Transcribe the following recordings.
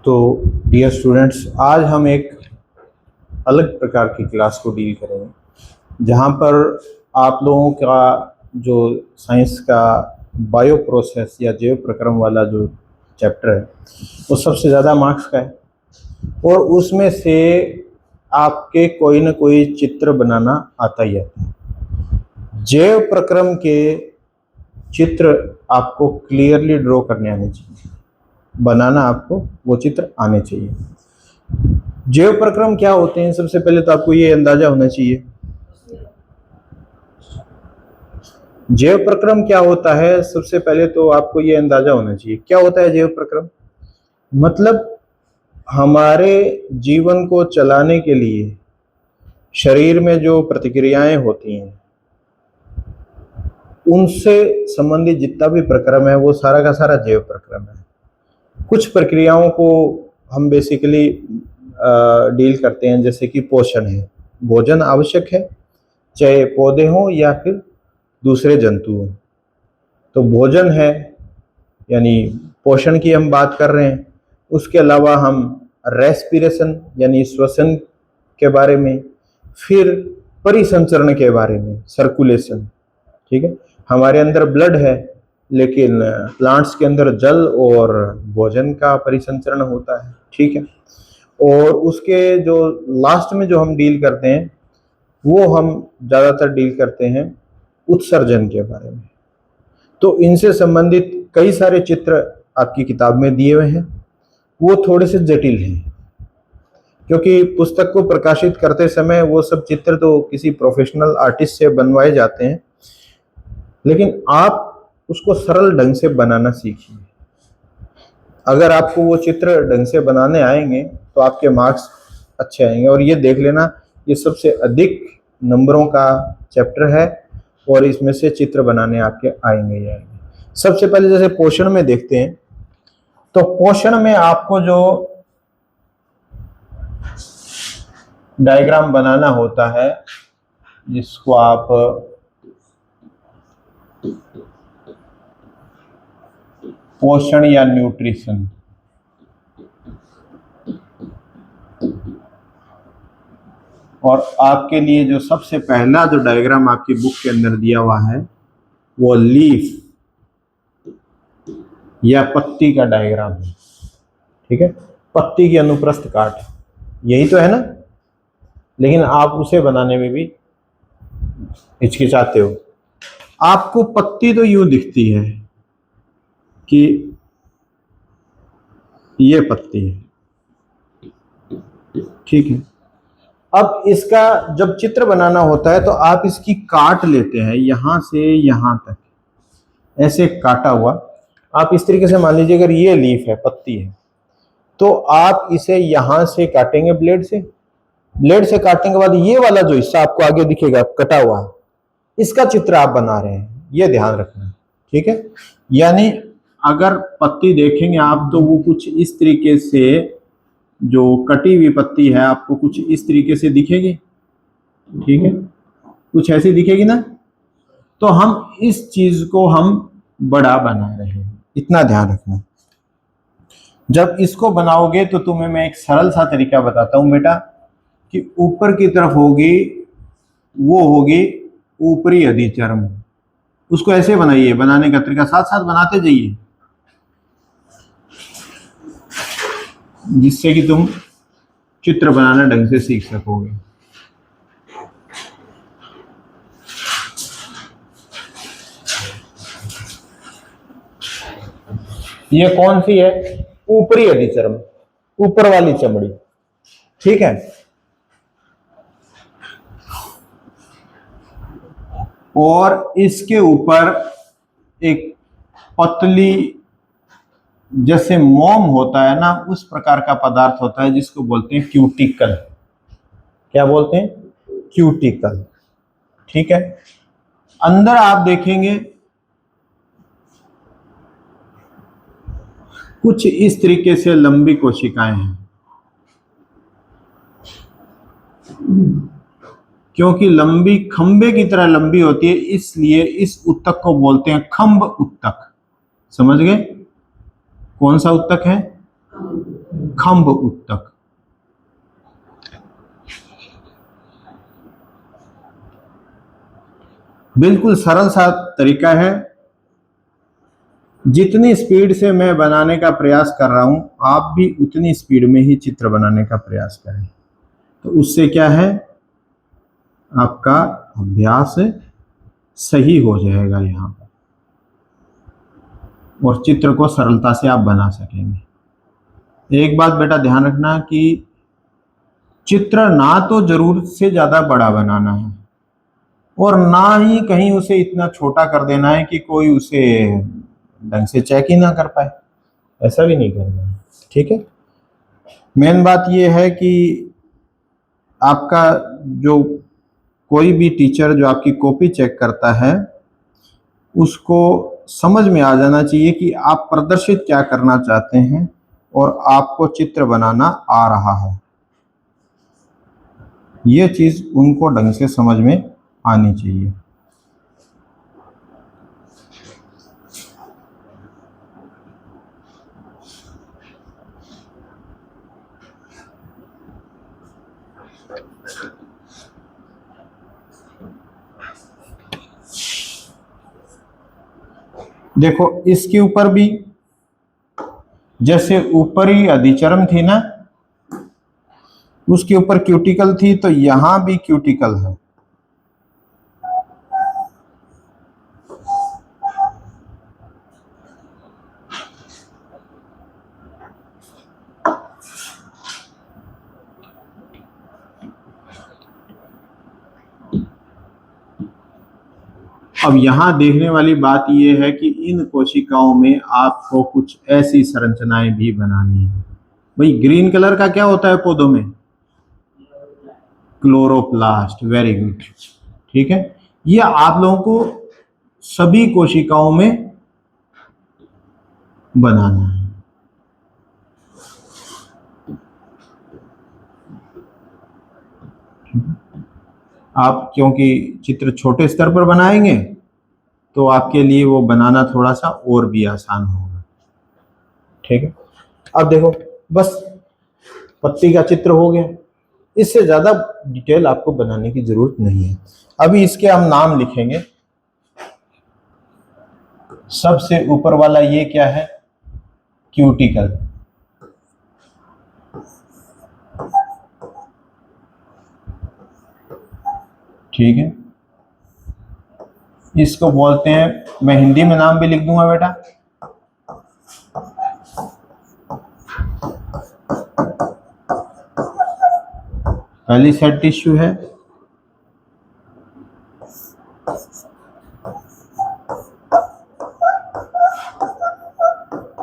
तो dear students, आज हम एक अलग प्रकार की क्लास को डील करेंगे जहाँ पर आप लोगों का जो साइंस का बायो प्रोसेस या जैव प्रक्रम वाला जो चैप्टर है वो सबसे ज़्यादा मार्क्स का है और उसमें से आपके कोई ना कोई चित्र बनाना आता ही आता है। जैव प्रक्रम के चित्र आपको क्लियरली ड्रॉ करने आने चाहिए, बनाना आपको वो चित्र आने चाहिए। जैव प्रक्रम क्या होते हैं, सबसे पहले तो आपको ये अंदाजा होना चाहिए जैव प्रक्रम क्या होता है। सबसे पहले तो आपको ये अंदाजा होना चाहिए क्या होता है जैव प्रक्रम। मतलब हमारे जीवन को चलाने के लिए शरीर में जो प्रतिक्रियाएं होती हैं उनसे संबंधित जितना भी प्रक्रम है वो सारा का सारा जैव प्रक्रम है। कुछ प्रक्रियाओं को हम बेसिकली डील करते हैं, जैसे कि पोषण है, भोजन आवश्यक है, चाहे पौधे हों या फिर दूसरे जंतु हों। तो भोजन है यानी पोषण की हम बात कर रहे हैं। उसके अलावा हम रेस्पिरेशन यानी श्वसन के बारे में, फिर परिसंचरण के बारे में, सर्कुलेशन, ठीक है। हमारे अंदर ब्लड है लेकिन प्लांट्स के अंदर जल और भोजन का परिसंचरण होता है, ठीक है। और उसके जो लास्ट में जो हम डील करते हैं वो हम ज़्यादातर डील करते हैं उत्सर्जन के बारे में। तो इनसे संबंधित कई सारे चित्र आपकी किताब में दिए हुए हैं, वो थोड़े से जटिल हैं क्योंकि पुस्तक को प्रकाशित करते समय वो सब चित्र तो किसी प्रोफेशनल आर्टिस्ट से बनवाए जाते हैं, लेकिन आप उसको सरल ढंग से बनाना सीखिए। अगर आपको वो चित्र ढंग से बनाने आएंगे तो आपके मार्क्स अच्छे आएंगे। और ये देख लेना, ये सबसे अधिक नंबरों का चैप्टर है और इसमें से चित्र बनाने आपके आएंगे ही आएंगे। सबसे पहले जैसे पोषण में देखते हैं, तो पोषण में आपको जो डायग्राम बनाना होता है जिसको आप पोषण या न्यूट्रिशन, और आपके लिए जो सबसे पहला जो डायग्राम आपकी बुक के अंदर दिया हुआ है वो लीफ या पत्ती का डायग्राम है, ठीक है। पत्ती की अनुप्रस्थ काट, यही तो है ना, लेकिन आप उसे बनाने में भी हिचकिचाते हो। आपको पत्ती तो यूं दिखती है कि ये पत्ती है, ठीक है। अब इसका जब चित्र बनाना होता है तो आप इसकी काट लेते हैं यहां से यहां तक, ऐसे काटा हुआ। आप इस तरीके से मान लीजिए अगर ये लीफ है, पत्ती है, तो आप इसे यहां से काटेंगे ब्लेड से। ब्लेड से काटने के बाद ये वाला जो हिस्सा आपको आगे दिखेगा कटा हुआ, इसका चित्र आप बना रहे हैं, ये ध्यान रखना, ठीक है। यानी अगर पत्ती देखेंगे आप तो वो कुछ इस तरीके से, जो कटी हुई पत्ती है आपको कुछ इस तरीके से दिखेगी, ठीक है, कुछ ऐसी दिखेगी ना। तो हम इस चीज को हम बड़ा बना रहे हैं, इतना ध्यान रखना। जब इसको बनाओगे तो तुम्हें मैं एक सरल सा तरीका बताता हूं बेटा, कि ऊपर की तरफ होगी वो होगी ऊपरी अधिचर्म, उसको ऐसे बनाइए। बनाने का तरीका साथ साथ बनाते जाइए जिससे कि तुम चित्र बनाना ढंग से सीख सकोगे। ये कौन सी है? ऊपरी अधिचर्म, ऊपर वाली चमड़ी, ठीक है। और इसके ऊपर एक पतली, जैसे मोम होता है ना, उस प्रकार का पदार्थ होता है जिसको बोलते हैं क्यूटिकल। क्या बोलते हैं? क्यूटिकल, ठीक है। अंदर आप देखेंगे कुछ इस तरीके से लंबी कोशिकाएं हैं, क्योंकि लंबी खंबे की तरह लंबी होती है इसलिए इस उत्तक को बोलते हैं खंभ उत्तक। समझ गए? कौन सा उत्तक है? खम्भ उत्तक। बिल्कुल सरल सा तरीका है। जितनी स्पीड से मैं बनाने का प्रयास कर रहा हूं, आप भी उतनी स्पीड में ही चित्र बनाने का प्रयास करें। तो उससे क्या है, आपका अभ्यास सही हो जाएगा यहाँ पर, और चित्र को सरलता से आप बना सकेंगे। एक बात बेटा ध्यान रखना कि चित्र ना तो जरूरत से ज्यादा बड़ा बनाना है, और ना ही कहीं उसे इतना छोटा कर देना है कि कोई उसे ढंग से चेक ही ना कर पाए। ऐसा भी नहीं करना है, ठीक है। मेन बात यह है कि आपका जो कोई भी टीचर जो आपकी कॉपी चेक करता है, उसको समझ में आ जाना चाहिए कि आप प्रदर्शित क्या करना चाहते हैं और आपको चित्र बनाना आ रहा है। ये चीज उनको ढंग से समझ में आनी चाहिए। देखो इसके ऊपर भी जैसे ऊपरी अधिचर्म थी ना, उसके ऊपर क्यूटिकल थी, तो यहां भी क्यूटिकल है। अब यहां देखने वाली बात यह है कि इन कोशिकाओं में आपको कुछ ऐसी संरचनाएं भी बनानी है। भाई ग्रीन कलर का क्या होता है पौधों में? क्लोरोप्लास्ट। वेरी गुड, ठीक है। ये आप लोगों को सभी कोशिकाओं में बनाना है। आप क्योंकि चित्र छोटे स्तर पर बनाएंगे तो आपके लिए वो बनाना थोड़ा सा और भी आसान होगा, ठीक है। अब देखो बस पत्ती का चित्र हो गया, इससे ज्यादा डिटेल आपको बनाने की जरूरत नहीं है। अभी इसके हम नाम लिखेंगे। सबसे ऊपर वाला ये क्या है? क्यूटिकल। ठीक है, इसको बोलते हैं, मैं हिंदी में नाम भी लिख दूंगा बेटा, पहली सेट टिश्यू है।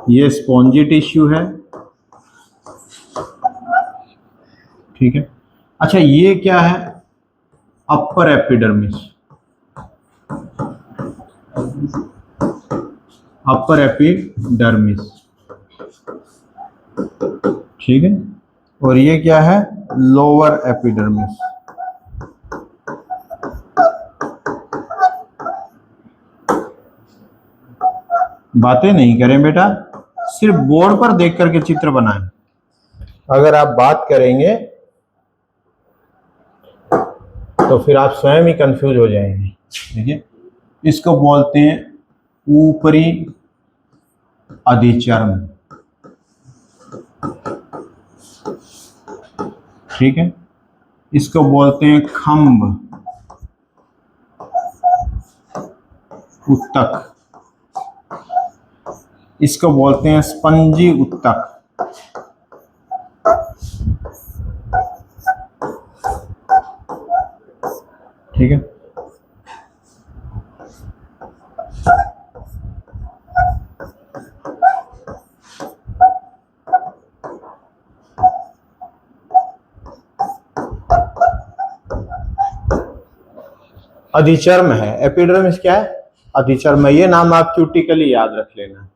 ये स्पॉन्जी टिश्यू है, ठीक है। अच्छा ये क्या है? Upper epidermis. अपर एपिडर्मिस, ठीक है। और ये क्या है? Lower epidermis. बातें नहीं करें बेटा, सिर्फ बोर्ड पर देख करके चित्र बनाएं। अगर आप बात करेंगे तो फिर आप स्वयं ही कंफ्यूज हो जाएंगे। देखिए इसको बोलते हैं ऊपरी अधिचर्म, ठीक है। इसको बोलते हैं खम्भ उत्तक, इसको बोलते हैं स्पंजी उत्तक, ठीक है। अधिचर्म है, एपिडर्मिस क्या है? अधिचर्म है। ये नाम आप क्यूटिकली याद रख लेना।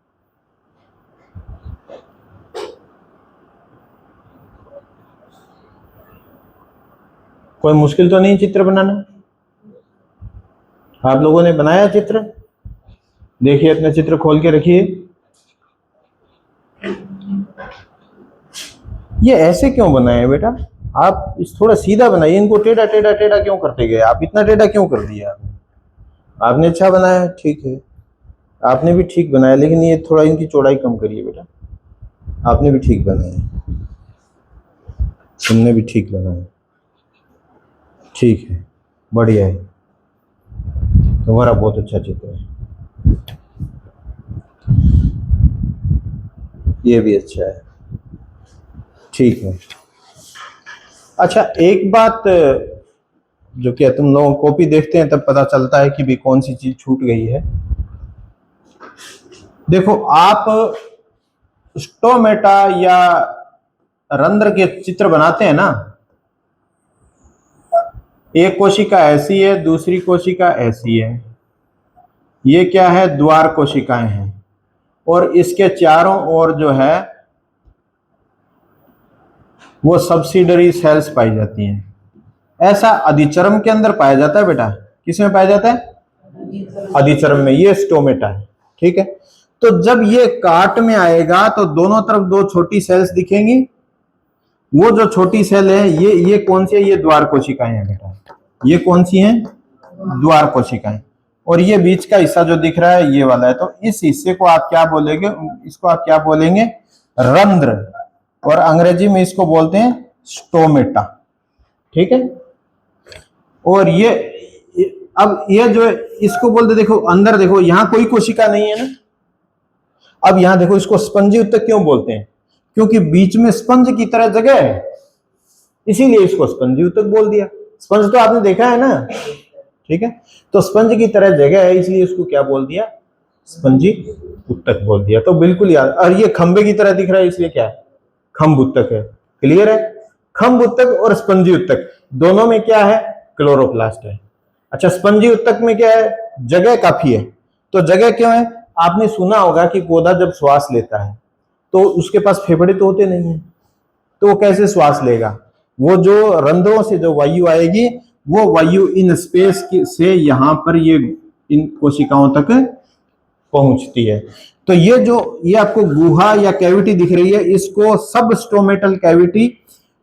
कोई मुश्किल तो नहीं चित्र बनाना? आप लोगों ने बनाया चित्र? देखिए अपने चित्र खोल के रखिए। ये ऐसे क्यों बनाए बेटा? आप इस थोड़ा सीधा बनाइए, इनको टेढ़ा टेढ़ा टेढ़ा क्यों करते गए? आप इतना टेढ़ा क्यों कर दिया आपने? आपने अच्छा बनाया, ठीक है, आपने भी ठीक बनाया, लेकिन ये थोड़ा इनकी चौड़ाई कम करिए बेटा। आपने भी ठीक बनाया, तुमने भी ठीक बनाया, ठीक है, बढ़िया है, तुम्हारा बहुत अच्छा चित्र है, ये भी अच्छा है, ठीक है। अच्छा, एक बात जो कि तुम लोग कॉपी देखते हैं तब पता चलता है कि भी कौन सी चीज छूट गई है। देखो, आप स्टोमेटा या रंध्र के चित्र बनाते हैं ना, एक कोशिका ऐसी है, दूसरी कोशिका ऐसी है, ये क्या है? द्वार कोशिकाएं हैं, और इसके चारों ओर जो है वो सब्सिडरी सेल्स पाई जाती हैं। ऐसा अधिचर्म के अंदर पाया जाता है बेटा। किसमें पाया जाता है? अधिचर्म में। ये स्टोमेटा है, ठीक है। तो जब ये काट में आएगा तो दोनों तरफ दो छोटी सेल्स दिखेंगी। वो जो छोटी सेल है ये कौन सी है? ये द्वार कोशिकाएं हैं बेटा। ये कौन सी हैं? द्वार कोशिकाएं। और ये बीच का हिस्सा जो दिख रहा है ये वाला है। तो इस हिस्से को आप क्या बोलेंगे? इसको आप क्या बोलेंगे? रंध्र। और अंग्रेजी में इसको बोलते हैं स्टोमेटा, ठीक है। और ये अब ये जो इसको बोलते, देखो अंदर देखो, यहां कोई कोशिका नहीं है ना। अब यहां देखो, इसको स्पंजी उत्तक क्यों बोलते हैं? क्योंकि बीच में स्पंज की तरह जगह है, इसीलिए इसको स्पंजी उत्तक बोल दिया। स्पंज तो आपने देखा है ना, ठीक है। तो स्पंज की तरह जगह है, इसलिए इसको क्या बोल दिया? स्पंजी उत्तक बोल दिया। तो बिल्कुल याद। और ये खंबे की तरह दिख रहा है, इसलिए क्या है? खंब उत्तक है। क्लियर है? खंब उत्तक और स्पंजी उत्तक दोनों में क्या है? क्लोरोप्लास्ट है। अच्छा, स्पंजी उत्तक में क्या है? जगह काफी है। तो जगह क्यों है? आपने सुना होगा कि पौधा जब श्वास लेता है तो उसके पास फेफड़े तो होते नहीं है, तो वो कैसे श्वास लेगा? वो जो रंध्रों से जो वायु आएगी, वो वायु इन स्पेस से यहां पर ये इन कोशिकाओं तक पहुंचती है। तो ये आपको गुहा या कैविटी दिख रही है, इसको सब स्टोमेटल कैविटी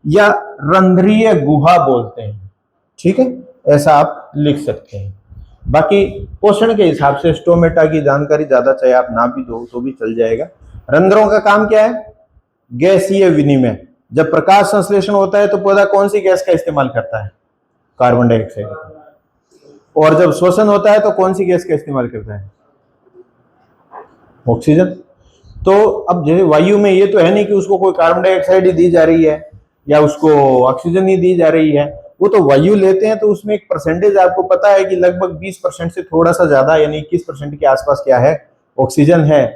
या रंध्रीय गुहा बोलते हैं, ठीक है। ऐसा आप लिख सकते हैं। बाकी पोषण के हिसाब से स्टोमेटा की जानकारी ज्यादा चाहे आप ना भी दो तो भी चल जाएगा। रंध्रों का काम क्या है? गैसीय विनिमय। जब प्रकाश संश्लेषण होता है तो पौधा कौन सी गैस का इस्तेमाल करता है? Carbon dioxide. और जब श्वसन होता है तो कौन सी गैस का इस्तेमाल करता है? ऑक्सीजन। तो अब जैसे वायु में ये तो है नहीं कि उसको कोई कार्बन डाइऑक्साइड ही दी जा रही है या उसको ऑक्सीजन ही दी जा रही है। वो तो वायु लेते हैं, तो उसमें एक परसेंटेज आपको पता है कि लगभग 20% से थोड़ा सा ज्यादा यानी 21% के आसपास क्या है? ऑक्सीजन है,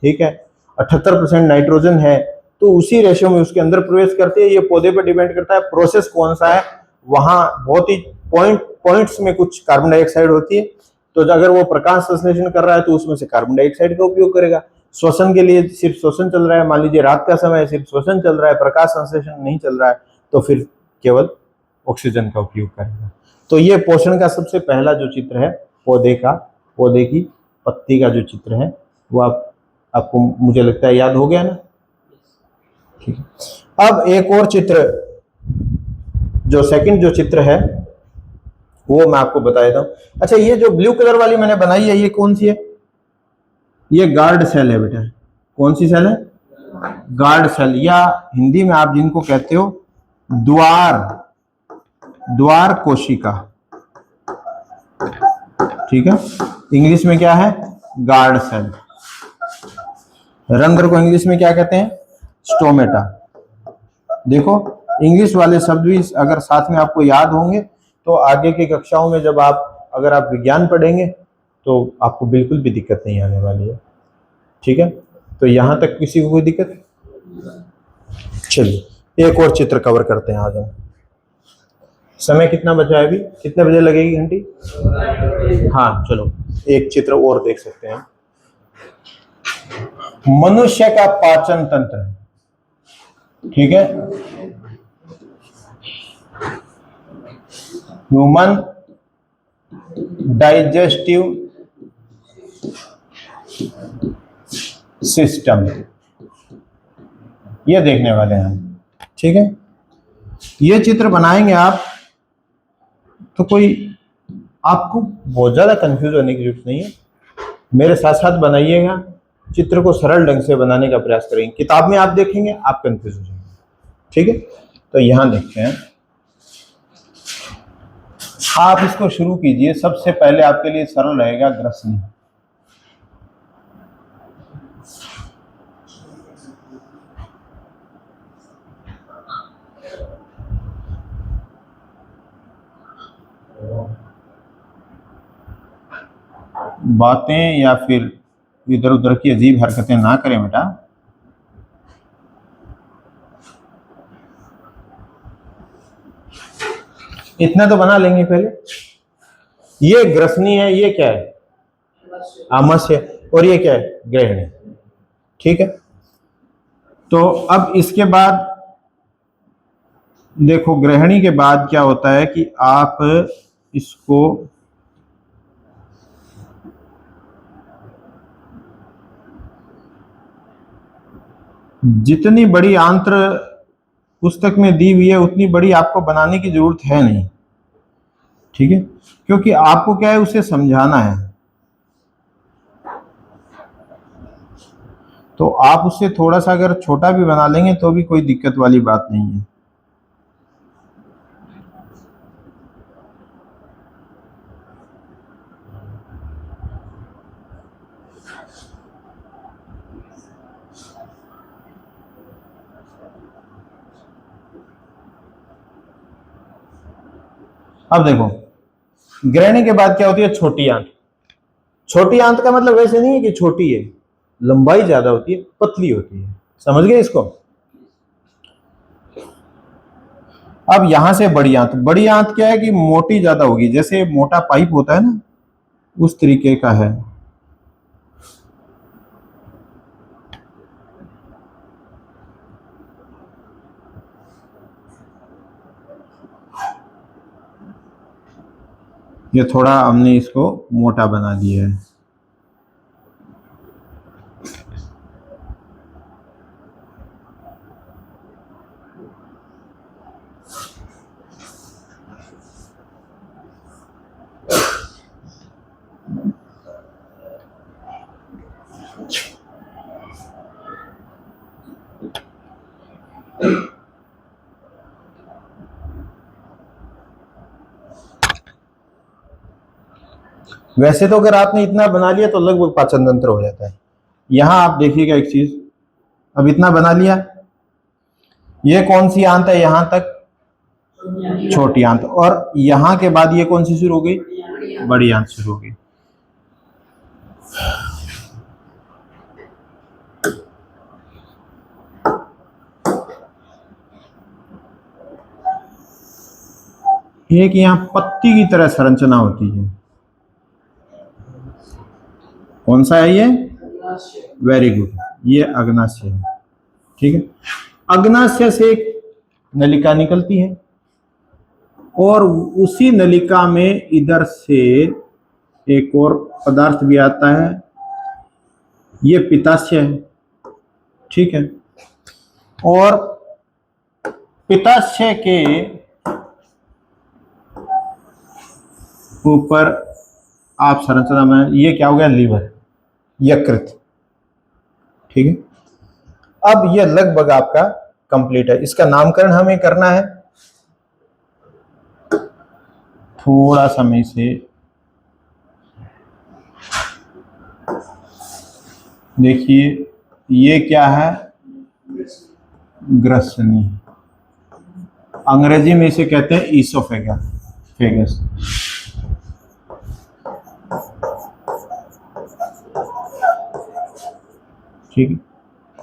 ठीक है। 78% नाइट्रोजन है। तो उसी रेशियो में उसके अंदर प्रवेश करते हैं। ये पौधे पर डिपेंड करता है प्रोसेस कौन सा है। वहां बहुत ही पॉइंट्स में कुछ कार्बन डाइऑक्साइड होती है। तो अगर वो प्रकाश संश्लेषण कर रहा है तो उसमें से कार्बन डाइऑक्साइड का उपयोग करेगा। श्वसन के लिए सिर्फ श्वसन चल रहा है, मान लीजिए रात का समय सिर्फ श्वसन चल रहा है, प्रकाश संश्लेषण नहीं चल रहा है, तो फिर केवल ऑक्सीजन का उपयोग करेगा। तो ये पोषण का सबसे पहला जो चित्र है पौधे की पत्ती का जो चित्र है वो आपको मुझे लगता है याद हो गया ना, ठीक है। अब एक और चित्र, जो सेकंड जो चित्र है वो मैं आपको बता देता हूं। अच्छा, ये जो ब्लू कलर वाली मैंने बनाई है ये कौन सी है? ये गार्ड सेल है बेटा। कौन सी सेल है? गार्ड सेल, या हिंदी में आप जिनको कहते हो द्वार कोशिका, ठीक है। इंग्लिश में क्या है? Guard cell. रंध्र को इंग्लिश में क्या कहते हैं? स्टोमेटा। देखो, इंग्लिश वाले शब्द भी अगर साथ में आपको याद होंगे तो आगे की कक्षाओं में जब अगर आप विज्ञान पढ़ेंगे तो आपको बिल्कुल भी दिक्कत नहीं आने वाली है, ठीक है। तो यहां तक किसी को कोई दिक्कत? चलिए एक और चित्र कवर करते हैं आज हम। समय कितना बचा है अभी? कितने बजे लगेगी घंटी? हाँ, चलो एक चित्र और देख सकते हैं। मनुष्य का पाचन तंत्र, ठीक है। ह्यूमन डाइजेस्टिव सिस्टम, ये देखने वाले हैं, ठीक है, ये चित्र बनाएंगे आप तो कोई आपको बहुत ज्यादा कंफ्यूज होने की जरूरत नहीं है, मेरे साथ साथ बनाइएगा, चित्र को सरल ढंग से बनाने का प्रयास करेंगे। किताब में आप देखेंगे आप कंफ्यूज हो जाएंगे। ठीक है, तो यहां देखते हैं, आप इसको शुरू कीजिए। सबसे पहले आपके लिए सरल रहेगा ग्रसनी। बातें या फिर इधर उधर की अजीब हरकतें ना करें बेटा। इतना तो बना लेंगे पहले। ये ग्रसनी है, ये क्या है? आमस्य। और ये क्या है? ग्रहणी। ठीक है, तो अब इसके बाद देखो, ग्रहणी के बाद क्या होता है कि आप इसको जितनी बड़ी आंत्र पुस्तक में दी हुई है उतनी बड़ी आपको बनाने की जरूरत है नहीं। ठीक है, क्योंकि आपको क्या है, उसे समझाना है, तो आप उससे थोड़ा सा अगर छोटा भी बना लेंगे तो भी कोई दिक्कत वाली बात नहीं है। अब देखो, ग्रहणी के बाद क्या होती है? छोटी आंत। छोटी आंत का मतलब वैसे नहीं है कि छोटी है, लंबाई ज्यादा होती है, पतली होती है। समझ गए इसको? अब यहां से बड़ी आंत। बड़ी आंत क्या है कि मोटी ज्यादा होगी, जैसे मोटा पाइप होता है ना, उस तरीके का है। ये थोड़ा हमने इसको मोटा बना दिया है। वैसे तो अगर आपने इतना बना लिया तो लगभग पाचन तंत्र हो जाता है। यहां आप देखिएगा एक चीज, अब इतना बना लिया, ये कौन सी आंत है? यहां तक छोटी आंत, और यहां के बाद ये कौन सी शुरू हो गई? बड़ी आंत शुरू हो गई। एक यहां पत्ती की तरह संरचना होती है, कौन सा है ये? वेरी गुड, ये अग्नाशय है। ठीक है, अग्नाशय से एक नलिका निकलती है और उसी नलिका में इधर से एक और पदार्थ भी आता है, ये पित्ताशय है। ठीक है, और पित्ताशय के ऊपर आप संरचना में, ये क्या हो गया? लीवर, यकृत। ठीक है, अब ये लगभग आपका कंप्लीट है। इसका नामकरण हमें करना है, थोड़ा समय से देखिए, ये क्या है? ग्रसनी। अंग्रेजी में इसे कहते हैं ईसोफेगस। ठीक है,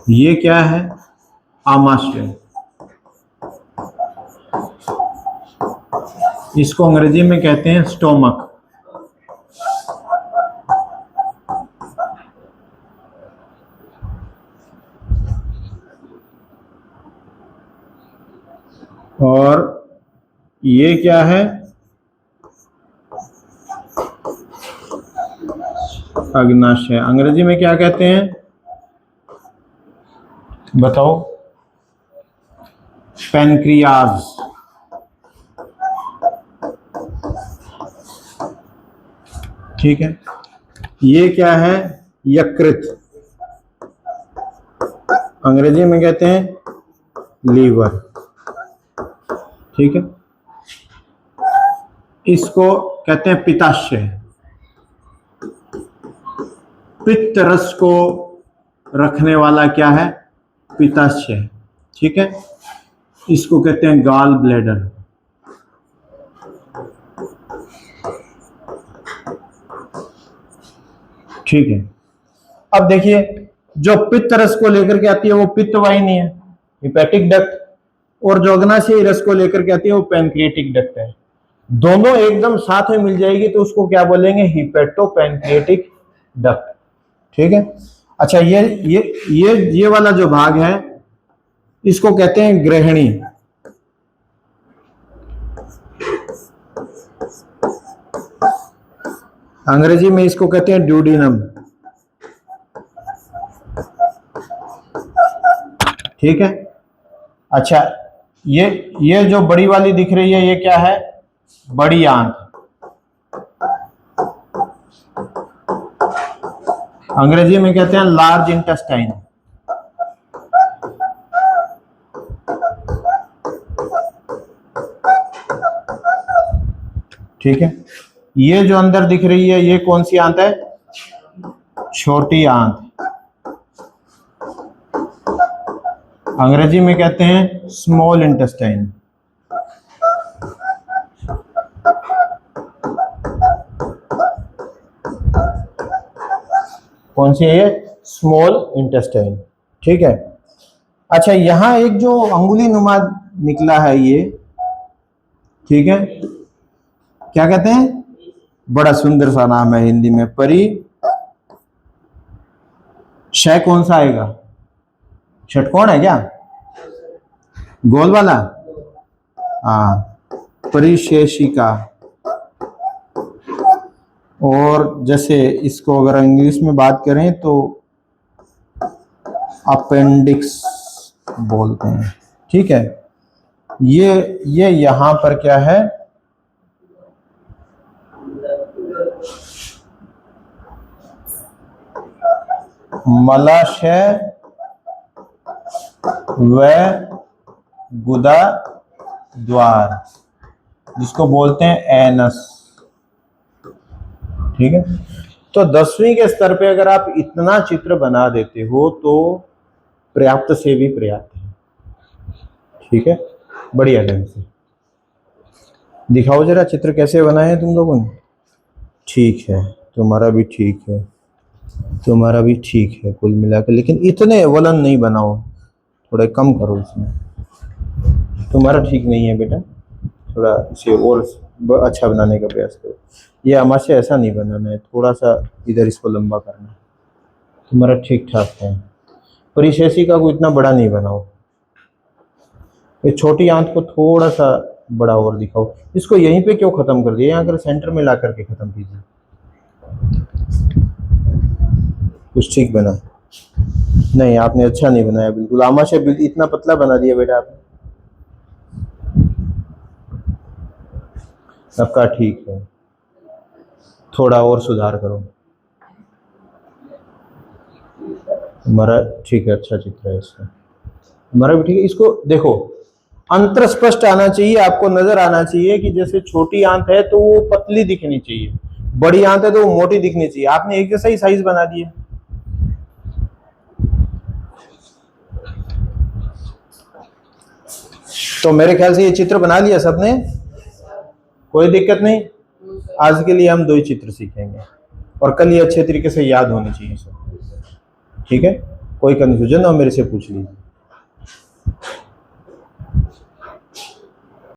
ये क्या है? आमाशय। इसको अंग्रेजी में कहते हैं स्टोमक। और ये क्या है? अग्नाशय। अंग्रेजी में क्या कहते हैं? बताओ। पैनक्रियाज, ठीक है। ये क्या है? यकृत, अंग्रेजी में कहते हैं लीवर, ठीक है। इसको कहते हैं पित्ताशय। पित्त रस को रखने वाला क्या है? पित्ताशय, ठीक है। इसको कहते हैं गॉल ब्लैडर। ठीक है। अब देखिए, जो पित्त रस को लेकर के आती है वो पित्त वाहिनी है, हिपैटिक डक्ट, और जो अग्नाशयी रस को लेकर के आती है वो पैनक्रिएटिक डक्ट है। दोनों एकदम साथ में मिल जाएगी तो उसको क्या बोलेंगे? हिपेटो पैनक्रिएटिक डक्ट, ठीक है। अच्छा, ये वाला जो भाग है इसको कहते हैं ग्रहणी। अंग्रेजी में इसको कहते हैं ड्यूडिनम, ठीक है। अच्छा, ये जो बड़ी वाली दिख रही है ये क्या है? बड़ी आंत, अंग्रेजी में कहते हैं लार्ज इंटेस्टाइन, ठीक है। ये जो अंदर दिख रही है ये कौन सी आंत है? छोटी आंत, अंग्रेजी में कहते हैं स्मॉल इंटेस्टाइन। कौन सी है ये? स्मॉल इंटेस्टाइन, ठीक है। अच्छा, यहां एक जो अंगुली नुमा निकला है ये, ठीक है, क्या कहते हैं? बड़ा सुंदर सा नाम है हिंदी में, परिशय। कौन सा आएगा? षटकोण है क्या? गोल वाला? हाँ, परिशेषिका। और जैसे इसको अगर इंग्लिश में बात करें तो अपेंडिक्स बोलते हैं, ठीक है। ये यहां पर क्या है? मलाशय व गुदा द्वार, जिसको बोलते हैं एनस, ठीक है। तो 10वीं के स्तर पे अगर आप इतना चित्र बना देते हो तो पर्याप्त से भी पर्याप्त है, ठीक है। बढ़िया ढंग से दिखाओ जरा चित्र कैसे बनाए तुम लोगों ने। ठीक है, तुम्हारा भी ठीक है, तुम्हारा भी ठीक है कुल मिलाकर, लेकिन इतने वलन नहीं बनाओ, थोड़ा कम करो इसमें। तुम्हारा ठीक नहीं है बेटा, थोड़ा इसे और अच्छा बनाने का प्रयास करो। ये हमारे से ऐसा नहीं बनाना है, थोड़ा सा इधर इसको लंबा करना है। तुम्हारा ठीक ठाक है। परिशेषिका को इतना बड़ा नहीं बनाओ, ये छोटी आंत को थोड़ा सा बड़ा और दिखाओ। इसको यहीं पे क्यों खत्म कर दिया? यहाँ कर सेंटर में ला करके खत्म कीजिए। कुछ ठीक बना? नहीं, आपने अच्छा नहीं बनाया बिल्कुल। आमाशय बिल्कुल इतना पतला बना दिया बेटा आपने। सबका ठीक है, थोड़ा और सुधार करो। हमारा ठीक है, अच्छा चित्र है इसका, हमारा भी ठीक है। इसको देखो, अंतर स्पष्ट आना चाहिए, आपको नजर आना चाहिए कि जैसे छोटी आंत है तो वो पतली दिखनी चाहिए, बड़ी आंत है तो वो मोटी दिखनी चाहिए। आपने एक जैसा ही साइज बना दिया। तो मेरे ख्याल से ये चित्र बना लिया सबने, कोई दिक्कत नहीं। आज के लिए हम 2 ही चित्र सीखेंगे और कल ये अच्छे तरीके से याद होने चाहिए सब, ठीक है। कोई कंफ्यूजन हो मेरे से पूछ लीजिए।